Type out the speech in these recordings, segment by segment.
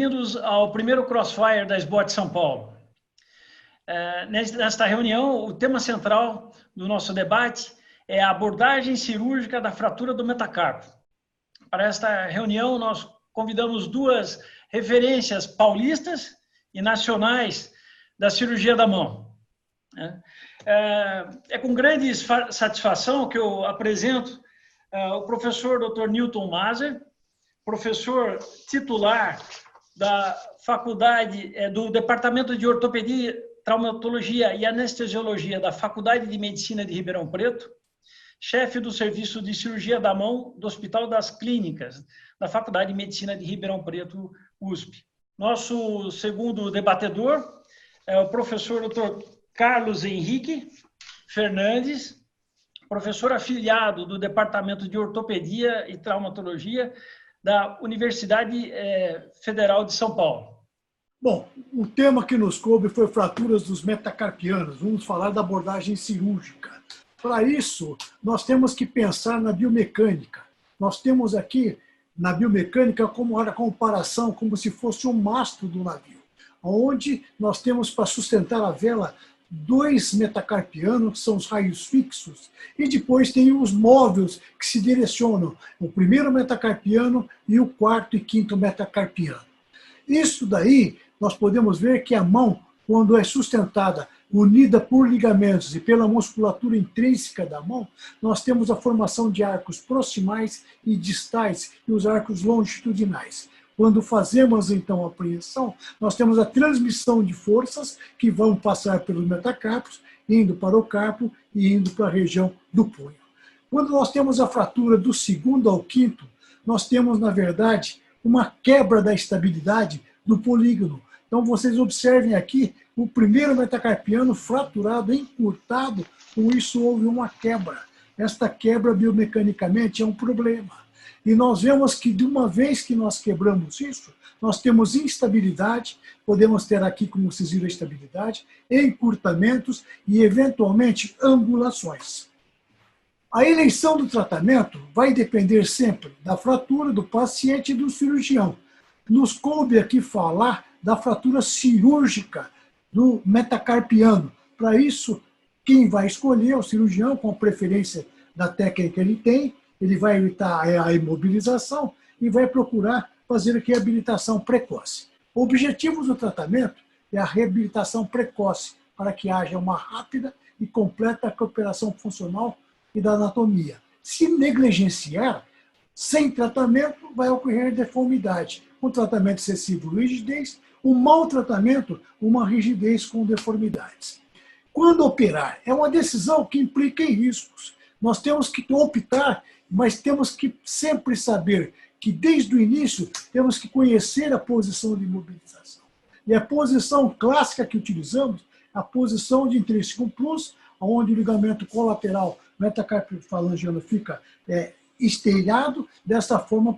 bem-vindos ao primeiro Crossfire da SBOT São Paulo. Nesta reunião, o tema central do nosso debate é a abordagem cirúrgica da fratura do metacarpo. Para esta reunião, nós convidamos duas referências paulistas e nacionais da cirurgia da mão. É com grande satisfação que eu apresento o professor Dr. Newton Maser, professor titular da faculdade do Departamento de Ortopedia, Traumatologia e Anestesiologia da Faculdade de Medicina de Ribeirão Preto, chefe do Serviço de Cirurgia da Mão do Hospital das Clínicas da Faculdade de Medicina de Ribeirão Preto, USP. Nosso segundo debatedor é o professor Dr. Carlos Henrique Fernandes, professor afiliado do Departamento de Ortopedia e Traumatologia da Universidade Federal de São Paulo. Bom, o tema que nos coube foi fraturas dos metacarpianos. Vamos falar da abordagem cirúrgica. Para isso, nós temos que pensar na biomecânica. Nós temos aqui, na biomecânica, como a comparação, como se fosse um mastro do navio, onde nós temos para sustentar a vela dois metacarpianos, que são os raios fixos, e depois tem os móveis que se direcionam, o primeiro metacarpiano e o quarto e quinto metacarpiano. Isso daí, nós podemos ver que a mão, quando é sustentada, unida por ligamentos e pela musculatura intrínseca da mão, nós temos a formação de arcos proximais e distais e os arcos longitudinais. Quando fazemos, então, a apreensão, nós temos a transmissão de forças que vão passar pelos metacarpos, indo para o carpo e indo para a região do punho. Quando nós temos a fratura do segundo ao quinto, nós temos, na verdade, uma quebra da estabilidade do polígono. Então, vocês observem aqui o primeiro metacarpiano fraturado, encurtado, com isso houve uma quebra. Esta quebra, biomecanicamente, é um problema. E nós vemos que, de uma vez que nós quebramos isso, nós temos instabilidade, podemos ter aqui, como vocês viram, a estabilidade, encurtamentos e, eventualmente, angulações. A eleição do tratamento vai depender sempre da fratura do paciente e do cirurgião. Nos coube aqui falar da fratura cirúrgica do metacarpiano. Para isso, quem vai escolher é o cirurgião, com a preferência da técnica que ele tem. Ele vai evitar a imobilização e vai procurar fazer a reabilitação precoce. O objetivo do tratamento é a reabilitação precoce, para que haja uma rápida e completa recuperação funcional e da anatomia. Se negligenciar, sem tratamento, vai ocorrer deformidade. Um tratamento excessivo, rigidez. Um mau tratamento, uma rigidez com deformidades. Quando operar? É uma decisão que implica em riscos. Nós temos que optar, mas temos que sempre saber que, desde o início, temos que conhecer a posição de imobilização. E a posição clássica que utilizamos é a posição de intrínseco plus, onde o ligamento colateral metacarpiofalangiano fica estelhado, dessa forma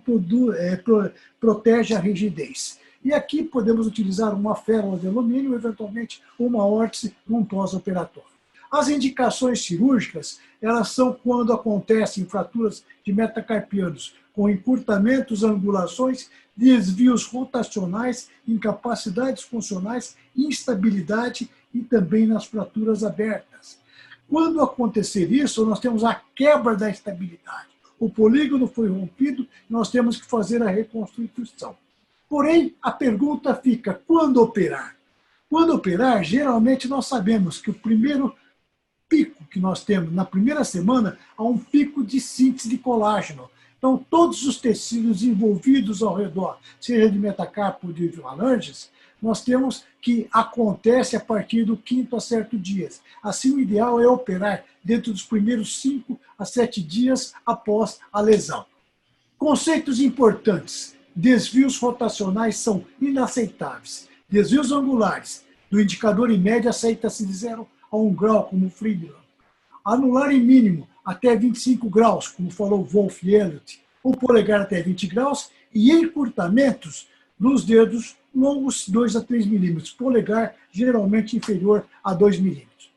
protege a rigidez. E aqui podemos utilizar uma férula de alumínio, eventualmente uma órtese num pós-operatório. As indicações cirúrgicas, elas são quando acontecem fraturas de metacarpianos com encurtamentos, angulações, desvios rotacionais, incapacidades funcionais, instabilidade e também nas fraturas abertas. Quando acontecer isso, nós temos a quebra da estabilidade. O polígono foi rompido, nós temos que fazer a reconstituição. Porém, a pergunta fica, quando operar? Quando operar, geralmente nós sabemos que o primeiro pico que nós temos, na primeira semana, há um pico de síntese de colágeno. Então, todos os tecidos envolvidos ao redor, seja de metacarpo ou de falanges, nós temos que acontece a partir do quinto a 7 dias. Assim, o ideal é operar dentro dos primeiros 5 a 7 dias após a lesão. Conceitos importantes. Desvios rotacionais são inaceitáveis. Desvios angulares, do indicador em média, aceita-se de 0 a 1 grau, como Friedland. Anular em mínimo, até 25 graus, como falou Wolff e Elliott. O polegar até 20 graus e encurtamentos nos dedos longos 2 a 3 milímetros. Polegar geralmente inferior a 2 milímetros.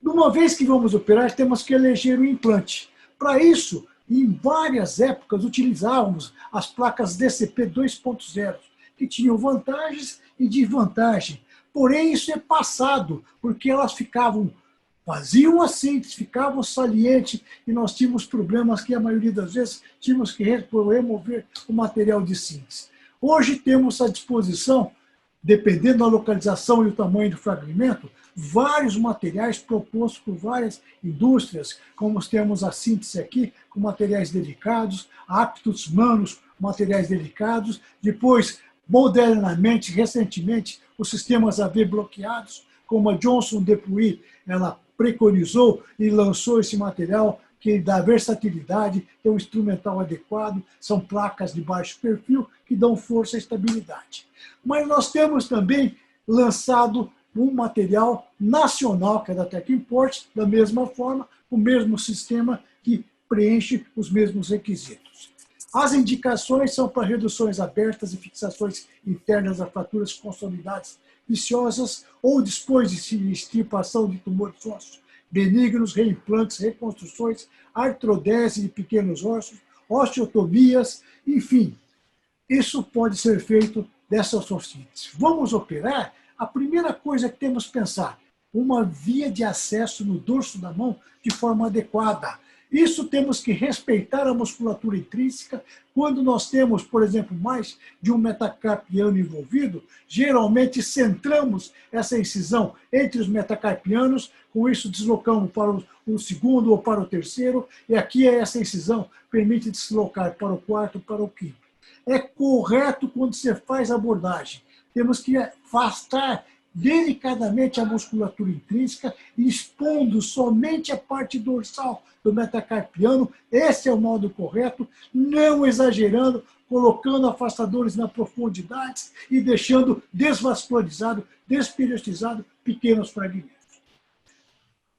De uma vez que vamos operar, temos que eleger o implante. Para isso, em várias épocas, utilizávamos as placas DCP 2.0, que tinham vantagens e desvantagens. Porém, isso é passado, porque elas faziam a síntese, ficavam salientes, e nós tínhamos problemas que, a maioria das vezes, tínhamos que remover o material de síntese. Hoje temos à disposição, dependendo da localização e o tamanho do fragmento, vários materiais propostos por várias indústrias, como temos a síntese aqui, com materiais delicados, aptos manos, materiais delicados, depois, modernamente, recentemente, os sistemas AV bloqueados, como a Johnson Depuy, ela preconizou e lançou esse material que dá versatilidade, tem um instrumental adequado, são placas de baixo perfil que dão força e estabilidade. Mas nós temos também lançado um material nacional, que é da Tecnimport, da mesma forma, o mesmo sistema que preenche os mesmos requisitos. As indicações são para reduções abertas e fixações internas a fraturas consolidadas viciosas ou depois de extirpação de tumores ósseos benignos, reimplantes, reconstruções, artrodese de pequenos ossos, osteotomias, enfim. Isso pode ser feito dessas síntese. Vamos operar? A primeira coisa que temos que pensar, uma via de acesso no dorso da mão de forma adequada. Isso temos que respeitar a musculatura intrínseca. Quando nós temos, por exemplo, mais de um metacarpiano envolvido, geralmente centramos essa incisão entre os metacarpianos, com isso deslocamos para o segundo ou para o terceiro, e aqui essa incisão permite deslocar para o quarto ou para o quinto. É correto quando você faz a abordagem. Temos que afastar delicadamente a musculatura intrínseca, expondo somente a parte dorsal do metacarpiano. Esse é o modo correto, não exagerando, colocando afastadores na profundidade e deixando desvascularizado, desperiostizado pequenos fragmentos.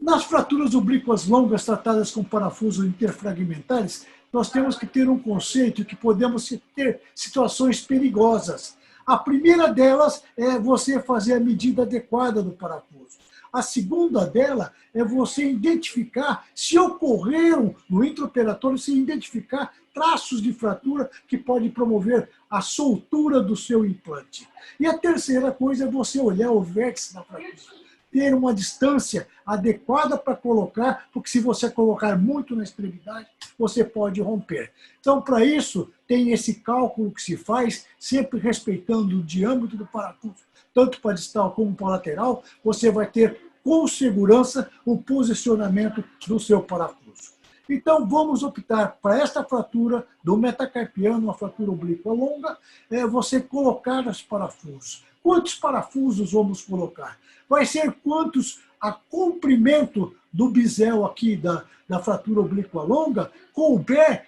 Nas fraturas oblíquas longas tratadas com parafusos interfragmentares, nós temos que ter um conceito que podemos ter situações perigosas. A primeira delas é você fazer a medida adequada do parafuso. A segunda dela é você identificar, se ocorreram no intraoperatório, se identificar traços de fratura que podem promover a soltura do seu implante. E a terceira coisa é você olhar o vértice da fratura. Ter uma distância adequada para colocar, porque se você colocar muito na extremidade, você pode romper. Então, para isso, tem esse cálculo que se faz, sempre respeitando o diâmetro do parafuso, tanto para distal como para lateral, você vai ter com segurança o posicionamento do seu parafuso. Então, vamos optar para esta fratura do metacarpiano, uma fratura oblíqua longa, você colocar os parafusos. Quantos parafusos vamos colocar? Vai ser quantos a comprimento do bisel aqui da fratura oblíqua longa couber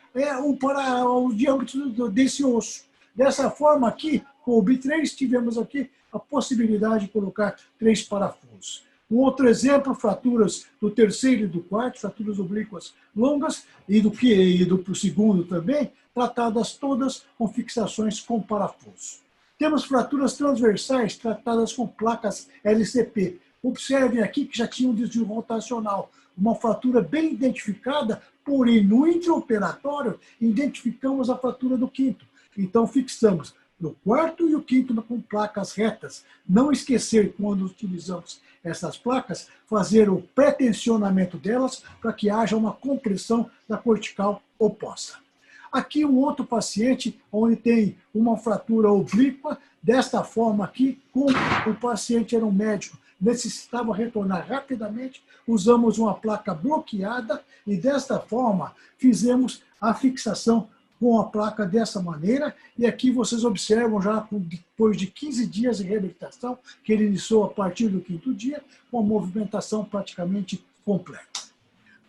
para o diâmetro desse osso. Dessa forma aqui, coube 3, tivemos aqui a possibilidade de colocar 3 parafusos. Um outro exemplo, fraturas do terceiro e do quarto, fraturas oblíquas longas, e do segundo também, tratadas todas com fixações com parafuso. Temos fraturas transversais tratadas com placas LCP. Observem aqui que já tinha um desvio rotacional, uma fratura bem identificada, porém no intraoperatório identificamos a fratura do quinto. Então fixamos no quarto e o quinto com placas retas. Não esquecer, quando utilizamos essas placas, fazer o pré-tensionamento delas para que haja uma compressão da cortical oposta. Aqui um outro paciente, onde tem uma fratura oblíqua, desta forma aqui, como o paciente era um médico, necessitava retornar rapidamente, usamos uma placa bloqueada e desta forma fizemos a fixação com a placa dessa maneira. E aqui vocês observam já depois de 15 dias de reabilitação, que ele iniciou a partir do 5º dia, com a movimentação praticamente completa.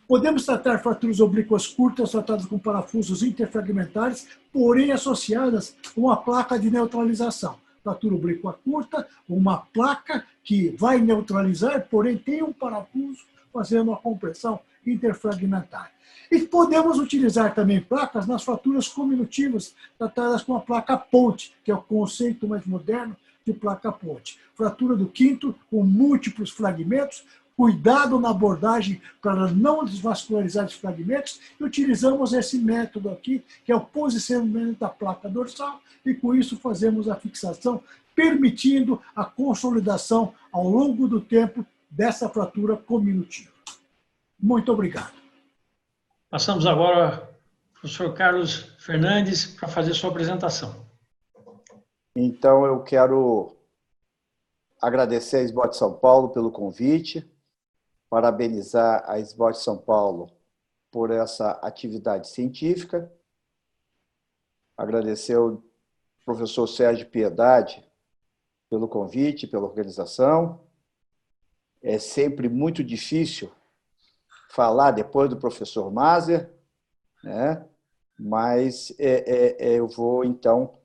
Podemos tratar fraturas oblíquas curtas tratadas com parafusos interfragmentares, porém associadas a uma placa de neutralização. Fratura oblíqua curta, uma placa que vai neutralizar, porém tem um parafuso fazendo uma compressão interfragmentar. E podemos utilizar também placas nas fraturas cominutivas tratadas com a placa ponte, que é o conceito mais moderno de placa ponte. Fratura do quinto com múltiplos fragmentos, cuidado na abordagem para não desvascularizar os fragmentos, e utilizamos esse método aqui, que é o posicionamento da placa dorsal, e com isso fazemos a fixação, permitindo a consolidação ao longo do tempo dessa fratura cominutiva. Muito obrigado. Passamos agora ao professor Carlos Fernandes para fazer sua apresentação. Então, eu quero agradecer a SBOT São Paulo pelo convite, parabenizar a SBOT São Paulo por essa atividade científica, agradecer ao professor Sérgio Piedade pelo convite, pela organização. É sempre muito difícil falar depois do professor Maser, né? Mas eu vou, então,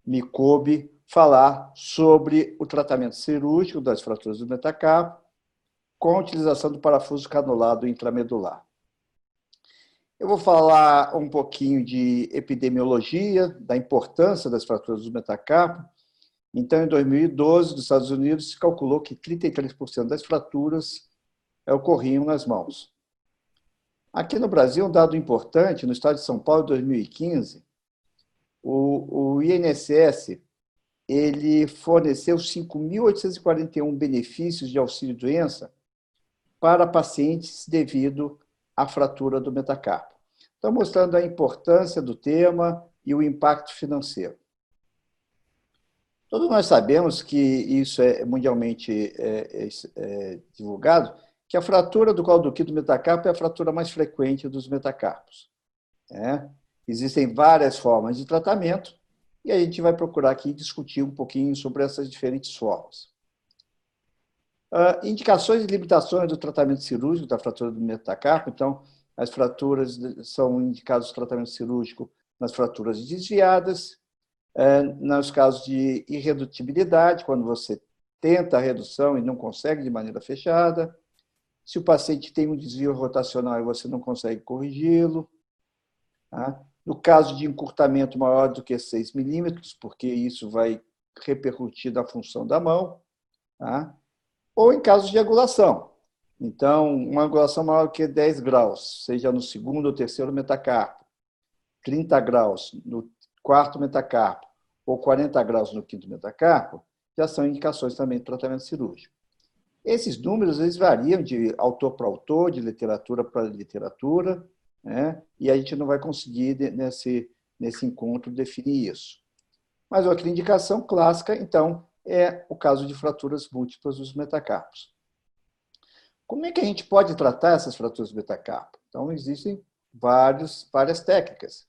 me coube falar sobre o tratamento cirúrgico das fraturas do metacarpo com a utilização do parafuso canulado intramedular. Eu vou falar um pouquinho de epidemiologia, da importância das fraturas do metacarpo. Então, em 2012, nos Estados Unidos, se calculou que 33% das fraturas ocorriam nas mãos. Aqui no Brasil, um dado importante, no estado de São Paulo, em 2015, o INSS ele forneceu 5.841 benefícios de auxílio-doença para pacientes devido à fratura do metacarpo. Então, mostrando a importância do tema e o impacto financeiro. Todos nós sabemos que isso é mundialmente divulgado, que a fratura do colo do quinto metacarpo é a fratura mais frequente dos metacarpos. Existem várias formas de tratamento e a gente vai procurar aqui discutir um pouquinho sobre essas diferentes formas. Indicações e limitações do tratamento cirúrgico da fratura do metacarpo. Então, as fraturas são indicadas o tratamento cirúrgico nas fraturas desviadas, nos casos de irredutibilidade, quando você tenta a redução e não consegue de maneira fechada, se o paciente tem um desvio rotacional e você não consegue corrigi-lo, no caso de encurtamento maior do que 6 milímetros, porque isso vai repercutir na função da mão, ou em casos de angulação. Então, uma angulação maior que 10 graus, seja no segundo ou terceiro metacarpo, 30 graus no quarto metacarpo ou 40 graus no quinto metacarpo, já são indicações também de tratamento cirúrgico. Esses números eles variam de autor para autor, de literatura para literatura, e a gente não vai conseguir, nesse encontro, definir isso. Mas outra indicação clássica, então, é o caso de fraturas múltiplas dos metacarpos. Como é que a gente pode tratar essas fraturas do metacarpo? Então, existem várias técnicas.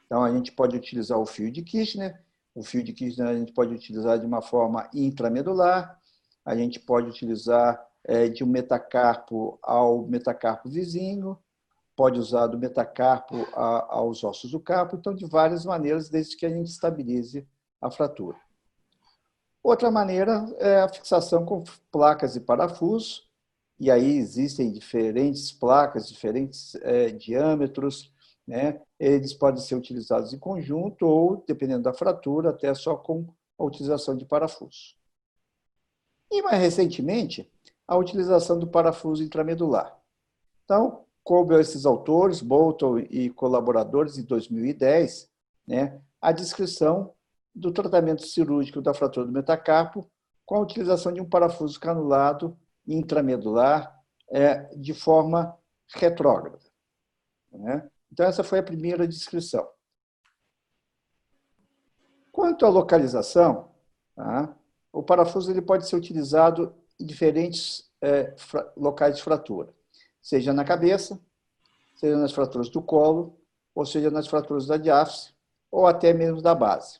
Então, a gente pode utilizar o fio de Kirchner. O fio de Kirchner a gente pode utilizar de uma forma intramedular. A gente pode utilizar de um metacarpo ao metacarpo vizinho. Pode usar do metacarpo aos ossos do carpo. Então, de várias maneiras, desde que a gente estabilize a fratura. Outra maneira é a fixação com placas e parafusos. E aí existem diferentes placas, diferentes diâmetros. Eles podem ser utilizados em conjunto ou, dependendo da fratura, até só com a utilização de parafuso. E, mais recentemente, a utilização do parafuso intramedular. Então, coube a esses autores, Bolton e colaboradores, em 2010, a descrição do tratamento cirúrgico da fratura do metacarpo com a utilização de um parafuso canulado intramedular de forma retrógrada. Então, essa foi a primeira descrição. Quanto à localização, o parafuso ele pode ser utilizado em diferentes locais de fratura, seja na cabeça, seja nas fraturas do colo, ou seja nas fraturas da diáfise, ou até mesmo da base.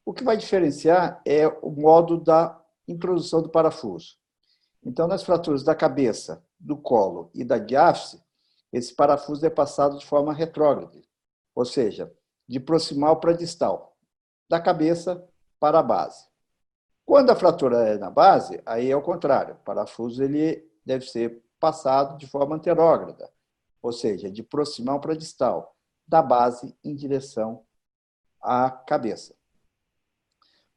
O que vai diferenciar é o modo da introdução do parafuso. Então, nas fraturas da cabeça, do colo e da diáfise, esse parafuso é passado de forma retrógrada, ou seja, de proximal para distal, da cabeça para a base. Quando a fratura é na base, aí é o contrário, o parafuso ele deve ser passado de forma anterógrada, ou seja, de proximal para distal, da base em direção à cabeça.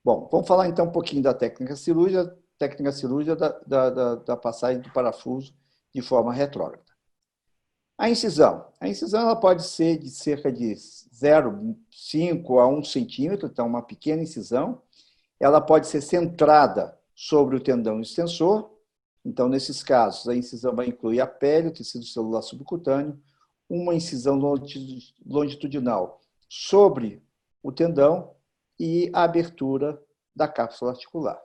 Bom, vamos falar então um pouquinho da técnica cirúrgica. técnica cirúrgica da passagem do parafuso de forma retrógrada. A incisão. A incisão ela pode ser de cerca de 0,5 a 1 centímetro, então uma pequena incisão. Ela pode ser centrada sobre o tendão extensor. Então, nesses casos, a incisão vai incluir a pele, o tecido celular subcutâneo, uma incisão longitudinal sobre o tendão e a abertura da cápsula articular.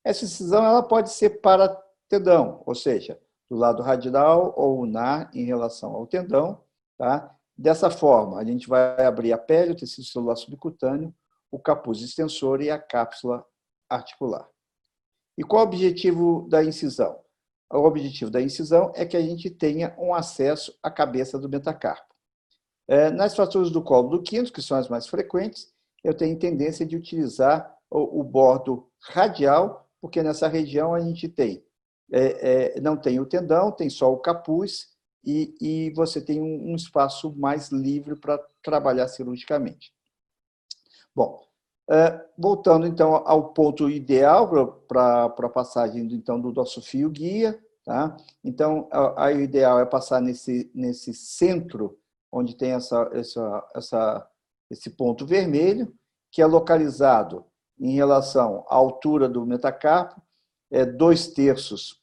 Essa incisão ela pode ser para tendão, ou seja, do lado radial ou ulnar em relação ao tendão. Tá? Dessa forma, a gente vai abrir a pele, o tecido celular subcutâneo, o capuz extensor e a cápsula articular. E qual é o objetivo da incisão? O objetivo da incisão é que a gente tenha um acesso à cabeça do metacarpo. Nas fraturas do colo do quinto, que são as mais frequentes, eu tenho tendência de utilizar o bordo radial, porque nessa região a gente tem, não tem o tendão, tem só o capuz, e você tem um espaço mais livre para trabalhar cirurgicamente. Bom, voltando então ao ponto ideal para a passagem então, do nosso fio guia. Tá? Então, o ideal é passar nesse centro, onde tem esse ponto vermelho, que é localizado em relação à altura do metacarpo, 2/3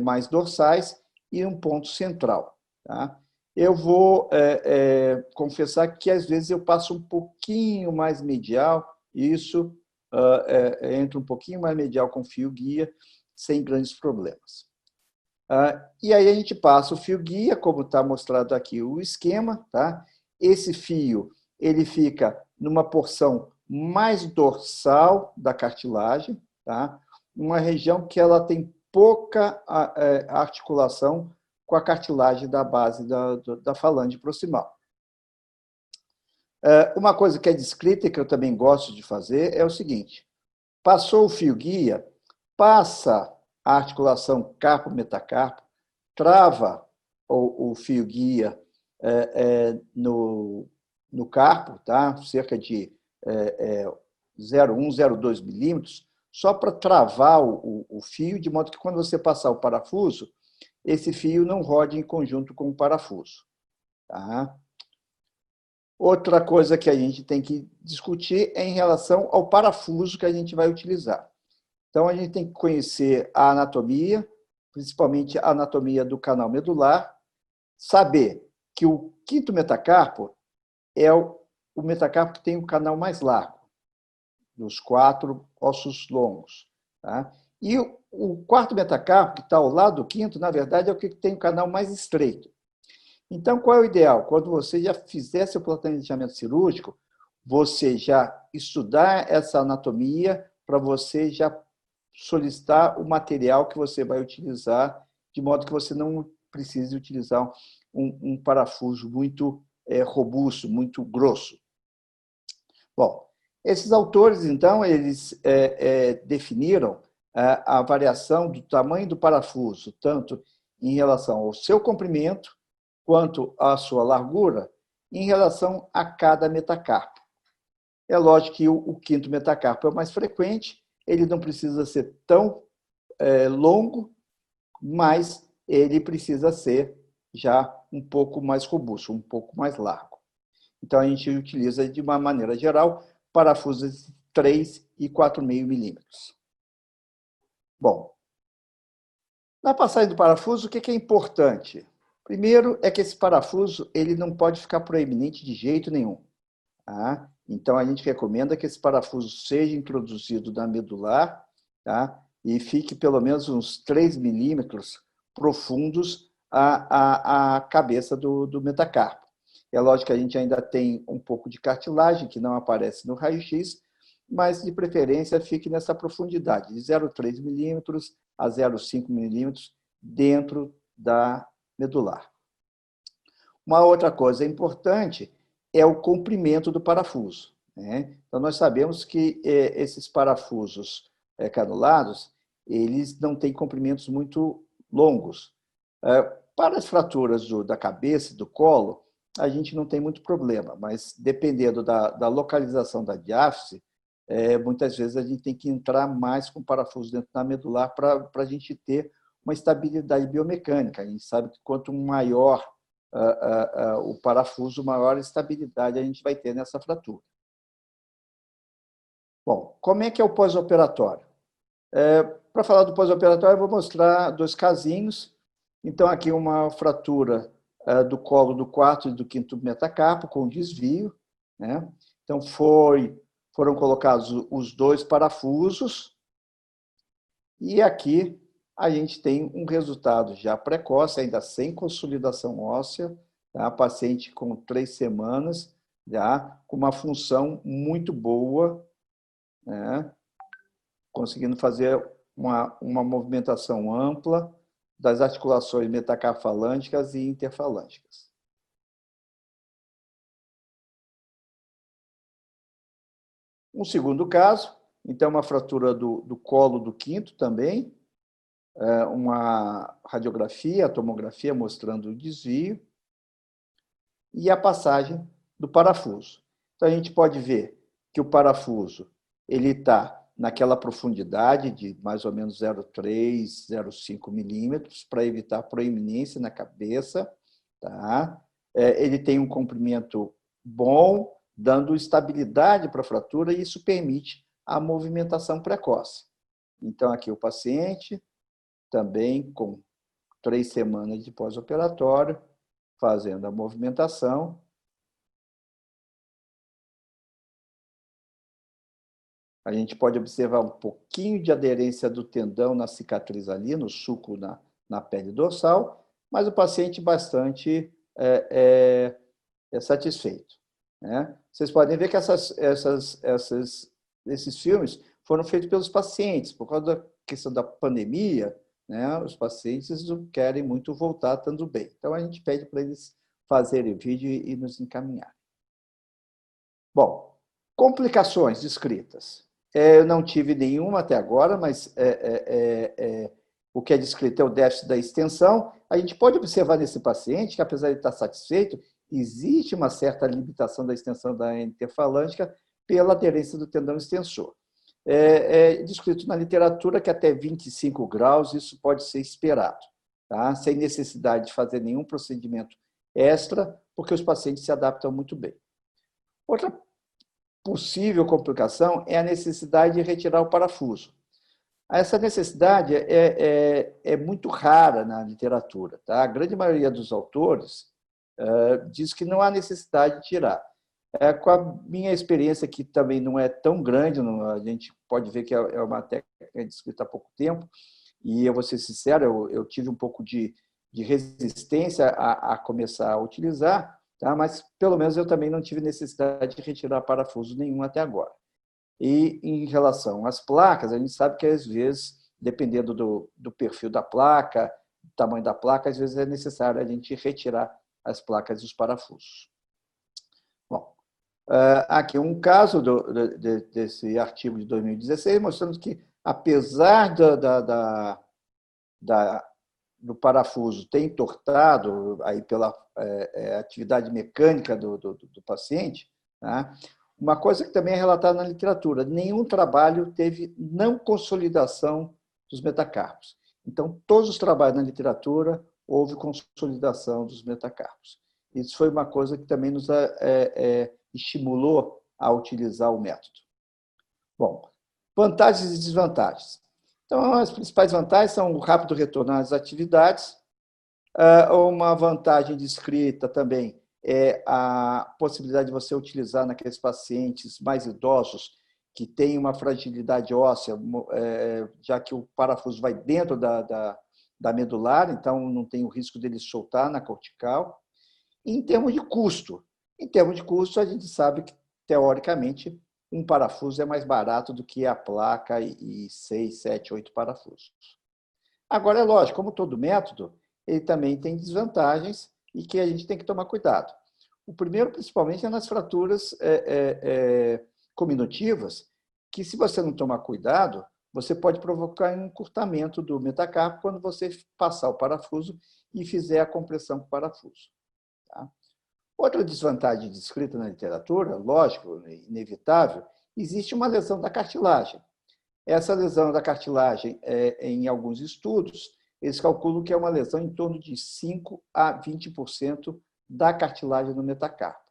mais dorsais e um ponto central. Tá? Eu vou confessar que, às vezes, eu passo um pouquinho mais medial, isso entra um pouquinho mais medial com fio guia, sem grandes problemas. E aí a gente passa o fio guia, como está mostrado aqui o esquema. Tá? Esse fio ele fica numa porção mais dorsal da cartilagem, tá? Uma região que ela tem pouca articulação com a cartilagem da base da falange proximal. Uma coisa que é descrita e que eu também gosto de fazer é o seguinte: passou o fio guia, passa a articulação carpo-metacarpo, trava o fio guia no carpo, tá? Cerca de 0,1, 0,2 milímetros, só para travar o fio, de modo que quando você passar o parafuso, esse fio não rode em conjunto com o parafuso. Tá? Outra coisa que a gente tem que discutir é em relação ao parafuso que a gente vai utilizar. Então, a gente tem que conhecer a anatomia, principalmente a anatomia do canal medular, saber que o quinto metacarpo é o metacarpo que tem o canal mais largo, dos 4 ossos longos. Tá? E o quarto metacarpo, que está ao lado do quinto, na verdade, é o que tem o canal mais estreito. Então, qual é o ideal? Quando você já fizer seu planejamento cirúrgico, você já estudar essa anatomia para você já solicitar o material que você vai utilizar, de modo que você não precise utilizar um parafuso muito robusto, muito grosso. Bom, esses autores, então, eles definiram a variação do tamanho do parafuso, tanto em relação ao seu comprimento, quanto à sua largura, em relação a cada metacarpo. É lógico que o quinto metacarpo é o mais frequente, ele não precisa ser tão longo, mas ele precisa ser já um pouco mais robusto, um pouco mais largo. Então, a gente utiliza, de uma maneira geral, parafusos de 3 e 4,5 milímetros. Bom, na passagem do parafuso, o que é importante? Primeiro é que esse parafuso ele não pode ficar proeminente de jeito nenhum. Tá? Então, a gente recomenda que esse parafuso seja introduzido na medular, tá? E fique pelo menos uns 3 milímetros profundos a cabeça do metacarpo. É lógico que a gente ainda tem um pouco de cartilagem, que não aparece no raio-x, mas, de preferência, fique nessa profundidade, de 0,3 milímetros a 0,5 milímetros dentro da medular. Uma outra coisa importante é o comprimento do parafuso. Né? Então, nós sabemos que esses parafusos canulados, eles não têm comprimentos muito longos. Para as fraturas da cabeça e do colo, a gente não tem muito problema, mas dependendo da localização da diáfise, muitas vezes a gente tem que entrar mais com parafuso dentro da medular para a gente ter uma estabilidade biomecânica. A gente sabe que quanto maior o parafuso, maior estabilidade a gente vai ter nessa fratura. Bom, como é que é o pós-operatório? Para falar do pós-operatório, eu vou mostrar 2 casinhos. Então, aqui uma fratura do colo do 4º e do 5º metacarpo, com desvio, né? Então, foram colocados os 2 parafusos, e aqui a gente tem um resultado já precoce, ainda sem consolidação óssea, tá? Paciente com 3 semanas, já com uma função muito boa, né? Conseguindo fazer uma movimentação ampla das articulações metacarfalânticas e interfalânticas. Um segundo caso, então, uma fratura do colo do 5º também, uma radiografia, a tomografia mostrando o desvio e a passagem do parafuso. Então, a gente pode ver que o parafuso ele está naquela profundidade de mais ou menos 0,3, 0,5 milímetros, para evitar proeminência na cabeça. Tá? Ele tem um comprimento bom, dando estabilidade para a fratura, e isso permite a movimentação precoce. Então, aqui o paciente, também com 3 semanas de pós-operatório, fazendo a movimentação. A gente pode observar um pouquinho de aderência do tendão na cicatriz ali, no sulco na pele dorsal, mas o paciente bastante satisfeito, né? Vocês podem ver que esses filmes foram feitos pelos pacientes. Por causa da questão da pandemia, né, os pacientes não querem muito voltar estando bem. Então, a gente pede para eles fazerem o vídeo e nos encaminharem. Bom, complicações descritas. Eu não tive nenhuma até agora, mas o que é descrito é o déficit da extensão. A gente pode observar nesse paciente que, apesar de estar satisfeito, existe uma certa limitação da extensão da interfalângica pela aderência do tendão extensor. É descrito na literatura que até 25 graus isso pode ser esperado, tá? Sem necessidade de fazer nenhum procedimento extra, porque os pacientes se adaptam muito bem. Outra possível complicação é a necessidade de retirar o parafuso. Essa necessidade é muito rara na literatura, tá? A grande maioria dos autores diz que não há necessidade de tirar. Com a minha experiência, que também não é tão grande, a gente pode ver que é uma técnica descrita há pouco tempo, e eu vou ser sincero, eu tive um pouco de resistência a começar a utilizar, tá? Mas pelo menos eu também não tive necessidade de retirar parafuso nenhum até agora. E em relação às placas, a gente sabe que às vezes, dependendo do perfil da placa, do tamanho da placa, às vezes é necessário a gente retirar as placas e os parafusos. Bom, aqui um caso desse artigo de 2016, mostrando que, apesar do parafuso ter entortado aí pela atividade mecânica do paciente, tá? Uma coisa que também é relatada na literatura, nenhum trabalho teve não consolidação dos metacarpos. Então, todos os trabalhos na literatura houve consolidação dos metacarpos. Isso foi uma coisa que também nos estimulou a utilizar o método. Bom, vantagens e desvantagens. Então, as principais vantagens são o rápido retorno às atividades. Uma vantagem descrita também é a possibilidade de você utilizar naqueles pacientes mais idosos que têm uma fragilidade óssea, já que o parafuso vai dentro da medular, então não tem o risco dele soltar na cortical. E em termos de custo, a gente sabe que, teoricamente, um parafuso é mais barato do que a placa e 6, 7, 8 parafusos. Agora, é lógico, como todo método, ele também tem desvantagens e que a gente tem que tomar cuidado. O primeiro, principalmente, é nas fraturas cominutivas, que, se você não tomar cuidado, você pode provocar um encurtamento do metacarpo quando você passar o parafuso e fizer a compressão com o parafuso. Tá? Outra desvantagem descrita na literatura, lógico, inevitável, existe uma lesão da cartilagem. Essa lesão da cartilagem, em alguns estudos, eles calculam que é uma lesão em torno de 5 a 20% da cartilagem do metacarpo.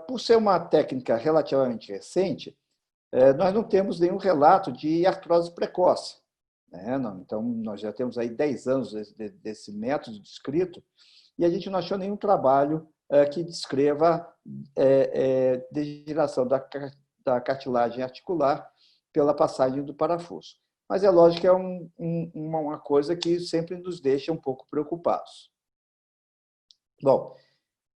Por ser uma técnica relativamente recente, nós não temos nenhum relato de artrose precoce. Então, nós já temos aí 10 anos desse método descrito e a gente não achou nenhum trabalho que descreva degeneração da cartilagem articular pela passagem do parafuso. Mas é lógico que é uma coisa que sempre nos deixa um pouco preocupados. Bom,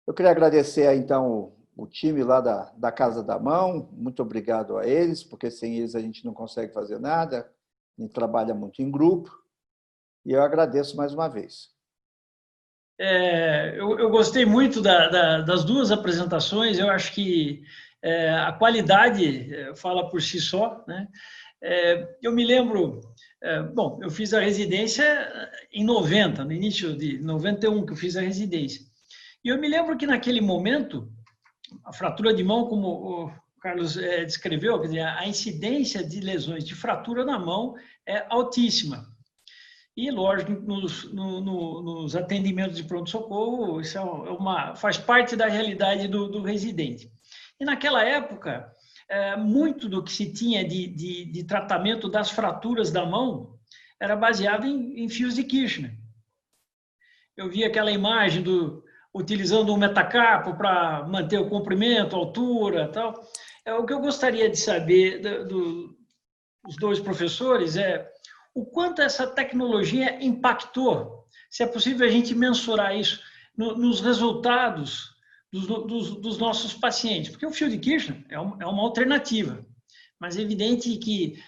eu queria agradecer, então, o time lá da Casa da Mão. Muito obrigado a eles, porque sem eles a gente não consegue fazer nada. A gente trabalha muito em grupo. E eu agradeço mais uma vez. Eu gostei muito das duas apresentações. Eu acho que a qualidade fala por si só, né? Eu me lembro, bom, eu fiz a residência em 90, no início de 91 que eu fiz a residência. E eu me lembro que naquele momento, a fratura de mão, como o Carlos descreveu, quer dizer, a incidência de lesões de fratura na mão é altíssima. E, lógico, nos atendimentos de pronto-socorro, isso faz parte da realidade do residente. E, naquela época, muito do que se tinha de tratamento das fraturas da mão era baseado em fios de Kirchner. Eu vi aquela imagem utilizando um metacarpo para manter o comprimento, a altura, tal. O que eu gostaria de saber dos dois professores o quanto essa tecnologia impactou, se é possível a gente mensurar isso nos resultados dos nossos pacientes. Porque o fio de Kirchner é uma alternativa, mas é evidente que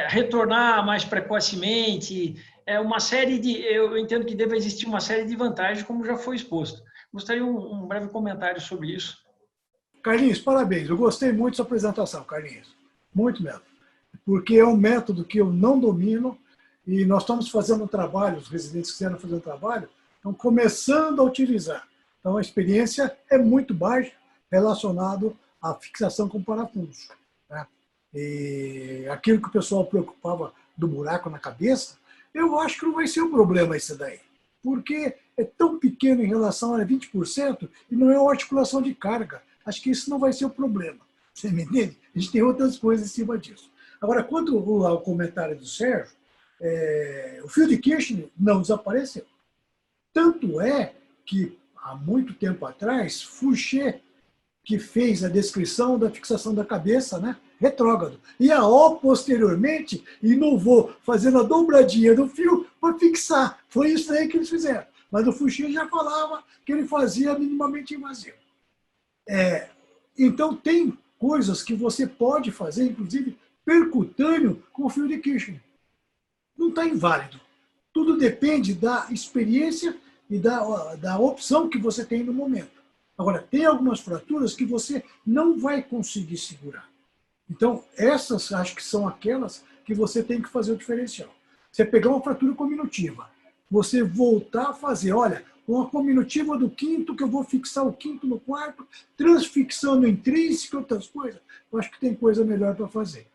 retornar mais precocemente uma série eu entendo que deve existir uma série de vantagens, como já foi exposto. Gostaria de um breve comentário sobre isso. Carlinhos, parabéns. Eu gostei muito da sua apresentação, Carlinhos. Muito mesmo. Porque é um método que eu não domino e nós estamos fazendo um trabalho, os residentes que quiseram fazer um trabalho, estão começando a utilizar. Então, a experiência é muito baixa relacionado à fixação com parafuso. Né? E aquilo que o pessoal preocupava do buraco na cabeça, eu acho que não vai ser um problema isso daí. Porque é tão pequeno em relação a 20% e não é uma articulação de carga. Acho que isso não vai ser o problema. Você me entende? A gente tem outras coisas em cima disso. Agora, quanto ao comentário do Sérgio, o fio de Kirchner não desapareceu. Tanto é que, há muito tempo atrás, Fouché, que fez a descrição da fixação da cabeça, né, retrógrado. E a O, posteriormente, inovou, fazendo a dobradinha do fio para fixar. Foi isso aí que eles fizeram. Mas o Fouché já falava que ele fazia minimamente invasivo. Então, tem coisas que você pode fazer, inclusive percutâneo, com o fio de Kirchner. Não está inválido. Tudo depende da experiência e da opção que você tem no momento. Agora, tem algumas fraturas que você não vai conseguir segurar. Então, essas acho que são aquelas que você tem que fazer o diferencial. Você pegar uma fratura cominutiva, você voltar a fazer, olha, uma cominutiva do quinto, que eu vou fixar o quinto no quarto, transfixando intrínseco e outras coisas. Eu acho que tem coisa melhor para fazer.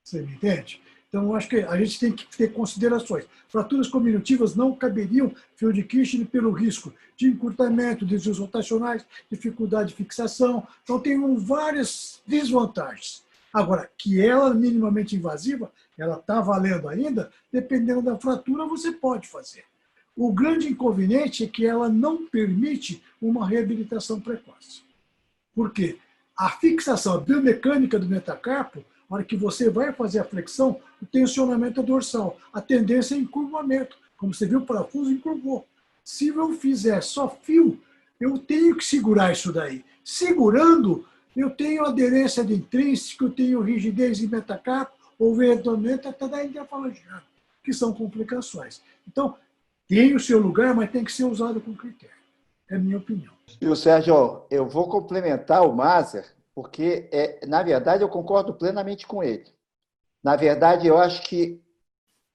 Você me entende? Então, eu acho que a gente tem que ter considerações. Fraturas cominutivas não caberiam fio de Kirchner pelo risco de encurtamento, desvios rotacionais, dificuldade de fixação. Então, tem várias desvantagens. Agora, que ela é minimamente invasiva, ela está valendo ainda, dependendo da fratura, você pode fazer. O grande inconveniente é que ela não permite uma reabilitação precoce. Por quê? A fixação, a biomecânica do metacarpo, na hora que você vai fazer a flexão, o tensionamento é dorsal. A tendência é encurvamento. Como você viu, o parafuso encurvou. Se eu fizer só fio, eu tenho que segurar isso daí. Segurando, eu tenho aderência de intrínseco, eu tenho rigidez em metacarpo, ou eventualmente até da intrafalangiana, que são complicações. Então, tem o seu lugar, mas tem que ser usado com critério. É a minha opinião. E Sérgio, eu vou complementar o Maser, porque, na verdade, eu concordo plenamente com ele. Na verdade, eu acho que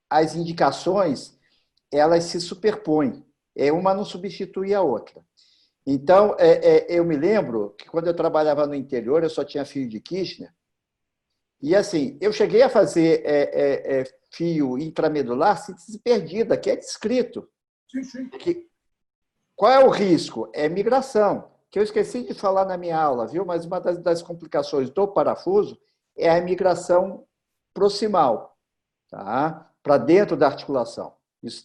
as indicações, elas se superpõem. Uma não substitui a outra. Então, eu me lembro que quando eu trabalhava no interior, eu só tinha fio de Kirchner, E assim, eu cheguei a fazer fio intramedular síntese perdida, que é descrito. Sim, sim. Qual é o risco? É migração, que eu esqueci de falar na minha aula, viu? Mas uma das complicações do parafuso é a migração proximal, tá? Para dentro da articulação,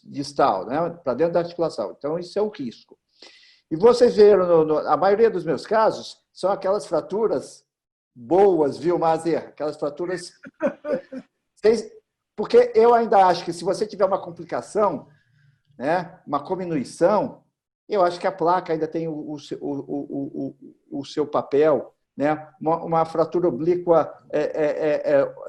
distal, né? Para dentro da articulação. Então, isso é o risco. E vocês viram, a maioria dos meus casos são aquelas fraturas boas, viu, Mazer? Aquelas fraturas... Porque eu ainda acho que se você tiver uma complicação, né, uma cominuição, eu acho que a placa ainda tem o seu papel, né? Uma fratura oblíqua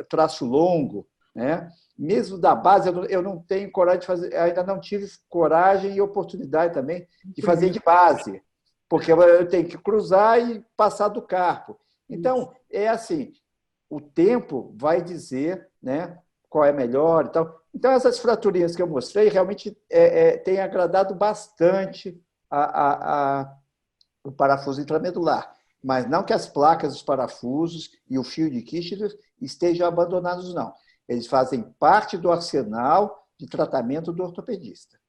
traço longo, né? Mesmo da base, eu não tenho coragem de fazer, ainda não tive coragem e oportunidade também de fazer de base, porque eu tenho que cruzar e passar do carpo. Então, é assim, o tempo vai dizer, né, qual é melhor e tal. Então, essas fraturinhas que eu mostrei realmente têm agradado bastante o parafuso intramedular. Mas não que as placas, os parafusos e o fio de Kirchner estejam abandonados, não. Eles fazem parte do arsenal de tratamento do ortopedista.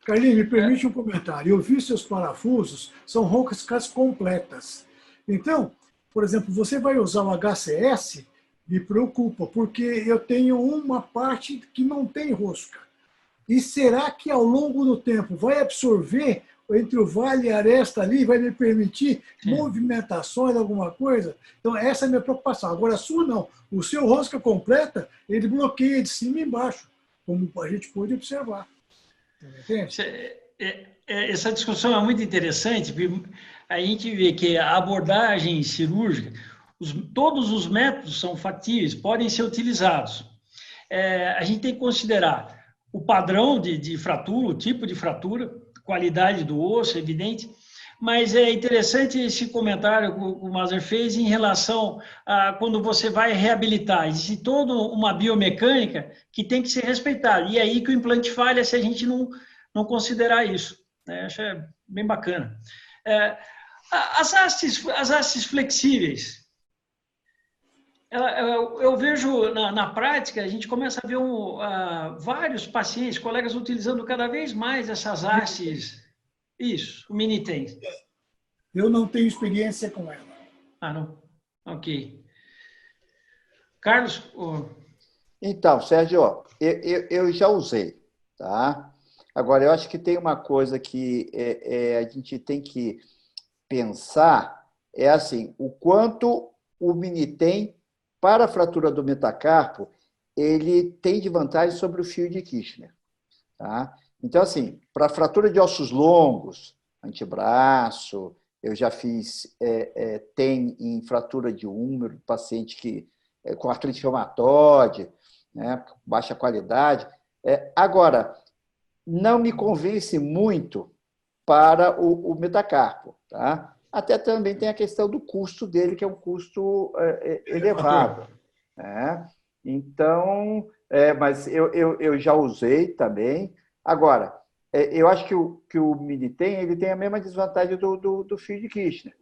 Carlinhos, me permite um comentário. Eu vi seus parafusos, são roscas completas. Então, por exemplo, você vai usar o HCS, me preocupa, porque eu tenho uma parte que não tem rosca. E será que ao longo do tempo vai absorver entre o vale e a aresta ali, vai me permitir movimentações, alguma coisa? Então, essa é a minha preocupação. Agora, a sua não. O seu rosca completa, ele bloqueia de cima e embaixo, como a gente pôde observar. Entende? Essa discussão é muito interessante, porque a gente vê que a abordagem cirúrgica, todos os métodos são factíveis, podem ser utilizados. A gente tem que considerar o padrão de fratura, o tipo de fratura, qualidade do osso, é evidente, mas é interessante esse comentário que o Mazer fez em relação a quando você vai reabilitar. Existe toda uma biomecânica que tem que ser respeitada, e é aí que o implante falha se a gente não considerar isso. Acho bem bacana. As hastes flexíveis, eu vejo na prática, a gente começa a ver vários pacientes, colegas utilizando cada vez mais essas hastes. Isso, o mini tem. Eu não tenho experiência com ela. Ah, não? Ok. Carlos? Então, Sérgio, eu já usei, tá? Agora, eu acho que tem uma coisa que a gente tem que pensar, é assim, o quanto o mini tem para a fratura do metacarpo, ele tem de vantagem sobre o fio de Kirchner. Tá? Então, assim, para fratura de ossos longos, antebraço, eu já fiz, tem em fratura de húmero, paciente com artrite reumatoide, né, baixa qualidade. Agora, não me convence muito para o metacarpo. Tá? Até também tem a questão do custo dele, que é um custo elevado. Né? Então, mas eu já usei também. Agora, eu acho que o Mini ele tem a mesma desvantagem do fio de Kirchner.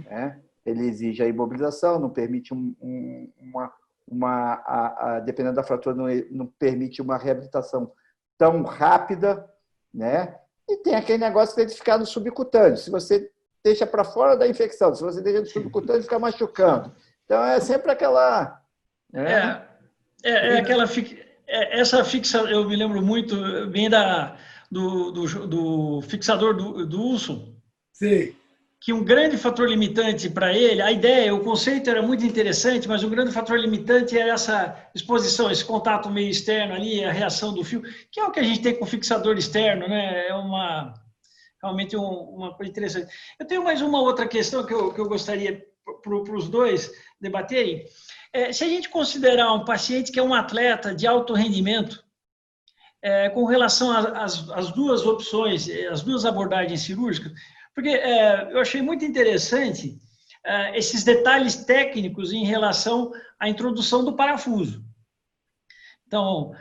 Né? Ele exige a imobilização, não permite dependendo da fratura, não permite uma reabilitação tão rápida, né? E tem aquele negócio de ficar no subcutâneo. Se você deixa para fora da infecção, se você deixa no subcutâneo, fica machucando. Então, é sempre aquela... Né? Essa fixação, eu me lembro muito bem do fixador do Wilson. Sim. Que um grande fator limitante para ele, a ideia, o conceito era muito interessante, mas um grande fator limitante era essa exposição, esse contato meio externo ali, a reação do fio, que é o que a gente tem com o fixador externo, né? É realmente uma coisa interessante. Eu tenho mais uma outra questão que eu gostaria para os dois debaterem. Se a gente considerar um paciente que é um atleta de alto rendimento, com relação às duas opções, as duas abordagens cirúrgicas, porque eu achei muito interessante esses detalhes técnicos em relação à introdução do parafuso. Então,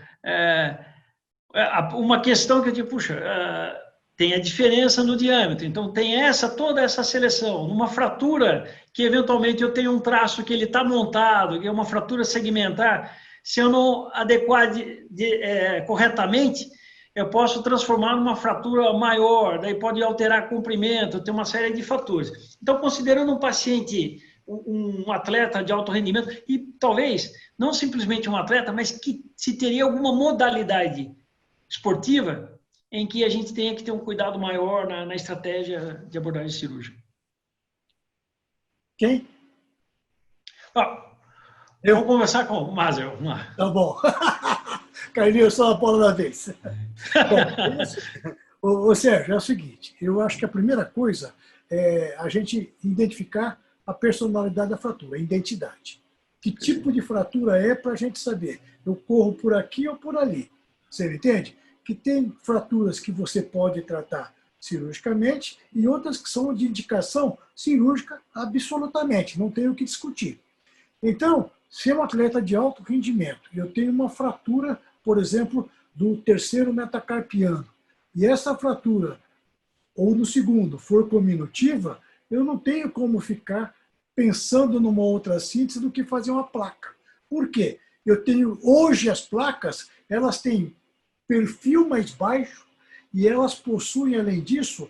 uma questão que eu digo, puxa, tem a diferença no diâmetro. Então, tem toda essa seleção. Numa fratura, que eventualmente eu tenho um traço que ele está montado, que é uma fratura segmentar, se eu não adequar corretamente, eu posso transformar numa fratura maior, daí pode alterar comprimento, tem uma série de fatores. Então, considerando um paciente, um atleta de alto rendimento, e talvez, não simplesmente um atleta, mas que se teria alguma modalidade esportiva em que a gente tenha que ter um cuidado maior na estratégia de abordagem cirúrgica. Quem? Eu vou conversar com o Maser. Tá bom. Carlinhos, só a bola da vez. Bom, Sérgio, é o seguinte, eu acho que a primeira coisa é a gente identificar a personalidade da fratura, a identidade. Que tipo de fratura é para a gente saber? Eu corro por aqui ou por ali? Você entende? Que tem fraturas que você pode tratar cirurgicamente e outras que são de indicação cirúrgica absolutamente, não tem o que discutir. Então, se é um atleta de alto rendimento, eu tenho uma fratura, por exemplo, do terceiro metacarpiano, e essa fratura, ou no segundo, for cominutiva, eu não tenho como ficar pensando numa outra síntese do que fazer uma placa. Por quê? Eu tenho, hoje as placas, elas têm perfil mais baixo e elas possuem, além disso,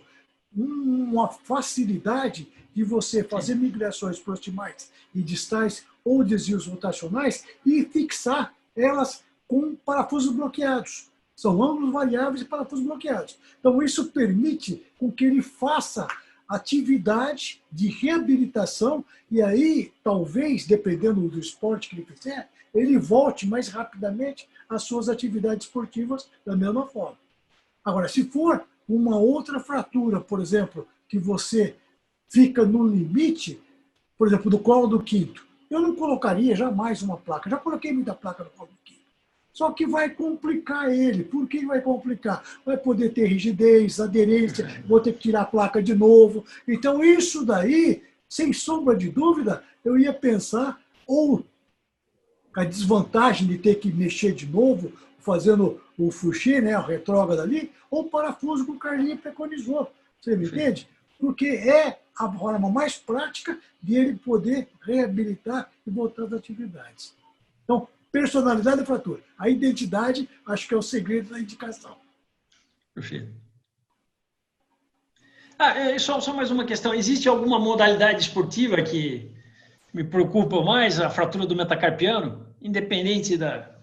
uma facilidade de você fazer migrações proximais e distais ou desvios rotacionais e fixar elas com parafusos bloqueados. São ângulos variáveis e parafusos bloqueados. Então, isso permite com que ele faça atividade de reabilitação e aí, talvez, dependendo do esporte que ele fizer, ele volte mais rapidamente às suas atividades esportivas da mesma forma. Agora, se for uma outra fratura, por exemplo, que você fica no limite, por exemplo, do colo do quinto, eu não colocaria jamais uma placa. Já coloquei muita placa no colo do quinto. Só que vai complicar ele. Por que vai complicar? Vai poder ter rigidez, aderência, vou ter que tirar a placa de novo. Então, isso daí, sem sombra de dúvida, eu ia pensar ou a desvantagem de ter que mexer de novo, fazendo o fuxê, né, o retrógrado ali, ou o parafuso que o Carlinhos preconizou. Você me entende? Porque é a forma mais prática de ele poder reabilitar e voltar às atividades. Então, personalidade da fratura. A identidade, acho que é o segredo da indicação. Perfeito. Só mais uma questão. Existe alguma modalidade esportiva que me preocupa mais, a fratura do metacarpiano, independente da...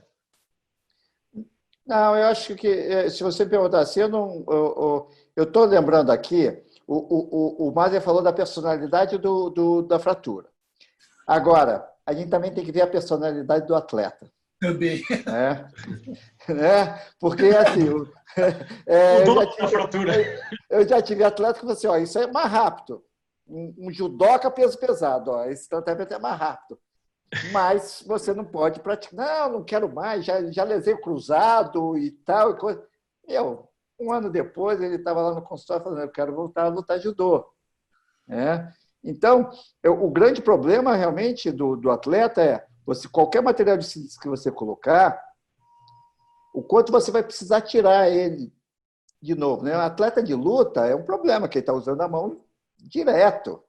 Não, eu acho que, se você perguntar assim, eu estou lembrando aqui, o Maser falou da personalidade da fratura. Agora, a gente também tem que ver a personalidade do atleta. Também. Porque, assim, eu já tive atleta que falou assim, ó, isso é mais rápido. Um judoca peso pesado, ó, esse tratamento é mais rápido. Mas você não pode praticar. Não quero mais, já lesei o cruzado e tal. E coisa. Um ano depois, ele estava lá no consultório falando, eu quero voltar a lutar judô. Então, o grande problema realmente do atleta é qualquer material de síntese que você colocar, o quanto você vai precisar tirar ele de novo. Né? O atleta de luta é um problema, que ele está usando a mão direto.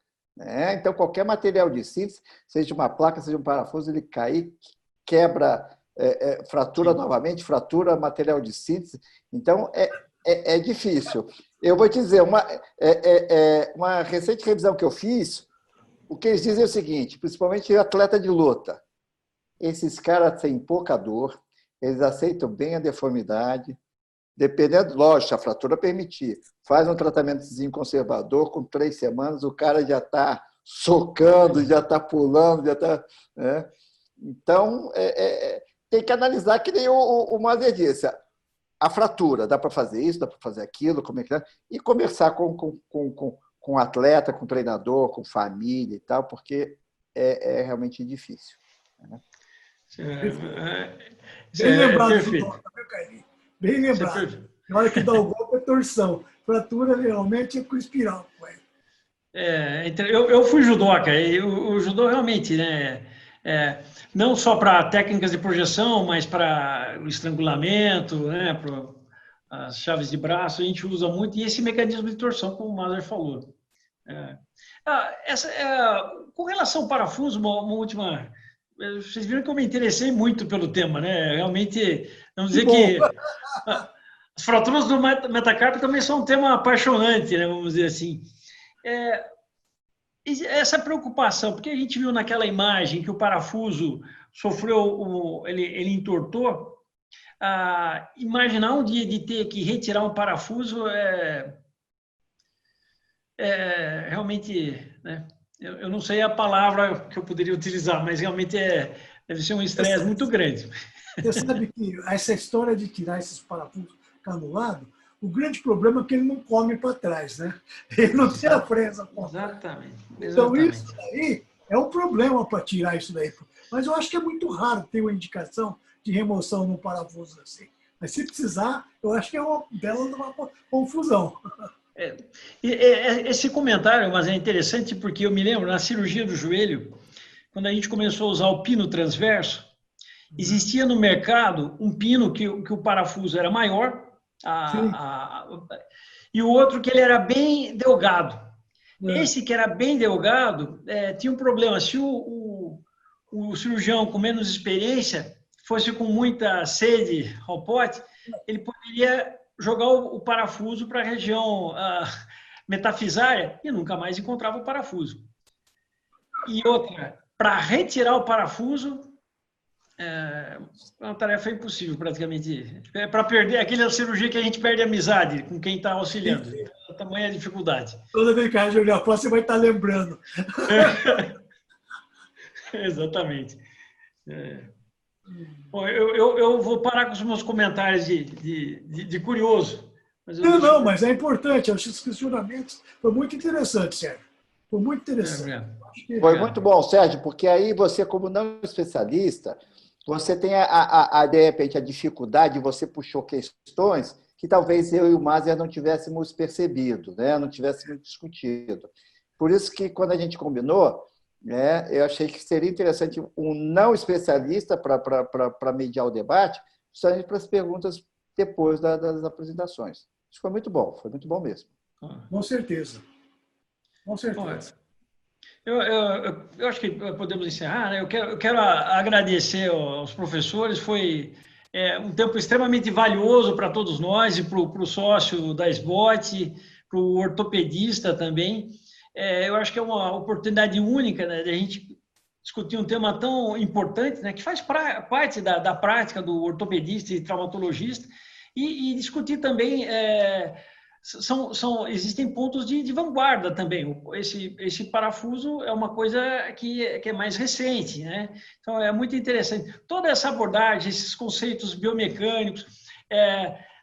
Então, qualquer material de síntese, seja uma placa, seja um parafuso, ele cair, quebra, fratura novamente, fratura material de síntese. Então, é difícil. Eu vou te dizer, uma recente revisão que eu fiz, o que eles dizem é o seguinte, principalmente atleta de luta, esses caras têm pouca dor, eles aceitam bem a deformidade, dependendo, lógico, se a fratura permitir, faz um tratamentozinho conservador, com 3 semanas, o cara já está socando, já está pulando, já está... Então, tem que analisar, que nem o Maser disse, a fratura, dá para fazer isso, dá para fazer aquilo, como é que é, e conversar com o atleta, com o treinador, com família e tal, porque é realmente difícil. Bem lembrado, Carlinhos. Bem lembrado. Na hora que dá o golpe é torção. Fratura realmente é com espiral. Eu fui judoca, e o judô realmente, né, não só para técnicas de projeção, mas para o estrangulamento, né, as chaves de braço, a gente usa muito, e esse mecanismo de torção, como o Maser falou. Com relação ao parafuso, uma última... Vocês viram que eu me interessei muito pelo tema, né? Realmente, vamos dizer que as fraturas do metacarpo também são um tema apaixonante, né? Vamos dizer assim. Essa preocupação, porque a gente viu naquela imagem que o parafuso sofreu, ele entortou, imaginar um dia de ter que retirar um parafuso realmente, né? Eu não sei a palavra que eu poderia utilizar, mas realmente deve ser um estresse muito grande. Você sabe que essa história de tirar esses parafusos canulados, o grande problema é que ele não come para trás, né? Ele não tem a fresa. Exatamente. Então, isso daí é um problema para tirar isso daí. Mas eu acho que é muito raro ter uma indicação de remoção no parafuso assim. Mas se precisar, eu acho que é uma bela confusão. Esse comentário, mas é interessante porque eu me lembro, na cirurgia do joelho, quando a gente começou a usar o pino transverso, existia no mercado um pino que o parafuso era maior e o outro que ele era bem delgado. Esse que era bem delgado tinha um problema. Se o cirurgião com menos experiência fosse com muita sede ao pote, ele poderia jogar o parafuso para a região metafisária e nunca mais encontrava o parafuso. E outra, para retirar o parafuso, é uma tarefa impossível, praticamente. É para perder aquela cirurgia que a gente perde a amizade com quem está auxiliando. Tamanha dificuldade. Toda vez que a radiografia você vai estar lembrando. Exatamente. Bom, eu vou parar com os meus comentários de curioso. Mas mas é importante. Acho que os questionamentos foi muito interessante, Sérgio. Foi muito interessante. Foi muito bom, Sérgio, porque aí você, como não especialista, você tem, de repente, a dificuldade, você puxou questões que talvez eu e o Maser não tivéssemos percebido, né? Não tivéssemos discutido. Por isso que, quando a gente combinou, né, eu achei que seria interessante um não especialista para mediar o debate, justamente para as perguntas depois das apresentações. Isso foi muito bom mesmo. Com certeza. Com certeza. Eu acho que podemos encerrar, né? Eu quero agradecer aos professores, foi um tempo extremamente valioso para todos nós e para o sócio da SBOT, para o ortopedista também. Eu acho que é uma oportunidade única, né, de a gente discutir um tema tão importante, né, que faz parte da prática do ortopedista e traumatologista, e discutir também... existem pontos de vanguarda também. Esse parafuso é uma coisa que é mais recente, né? Então, é muito interessante. Toda essa abordagem, esses conceitos biomecânicos,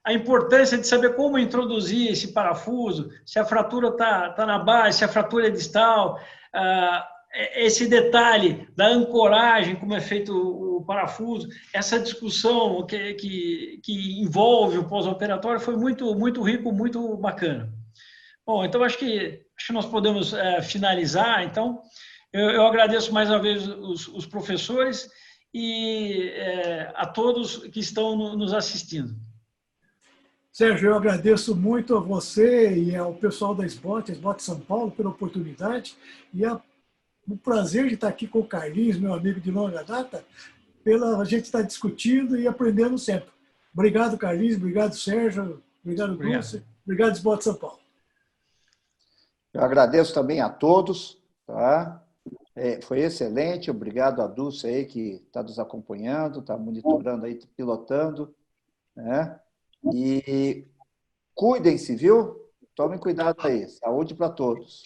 a importância de saber como introduzir esse parafuso, se a fratura está na base, se a fratura é distal, esse detalhe da ancoragem, como é feito o parafuso, essa discussão que envolve o pós-operatório foi muito, muito rico, muito bacana. Bom, então acho que nós podemos finalizar. Então, eu agradeço mais uma vez os professores e a todos que estão nos assistindo. Sérgio, eu agradeço muito a você e ao pessoal da SBOT São Paulo, pela oportunidade e o prazer de estar aqui com o Carlinhos, meu amigo de longa data, a gente estar discutindo e aprendendo sempre. Obrigado, Carlinhos, obrigado, Sérgio, obrigado, Dulce, obrigado, SBOT São Paulo. Eu agradeço também a todos, tá? Foi excelente, obrigado a Dulce aí que está nos acompanhando, está monitorando aí, pilotando, né? E cuidem-se, viu? Tomem cuidado aí, saúde para todos.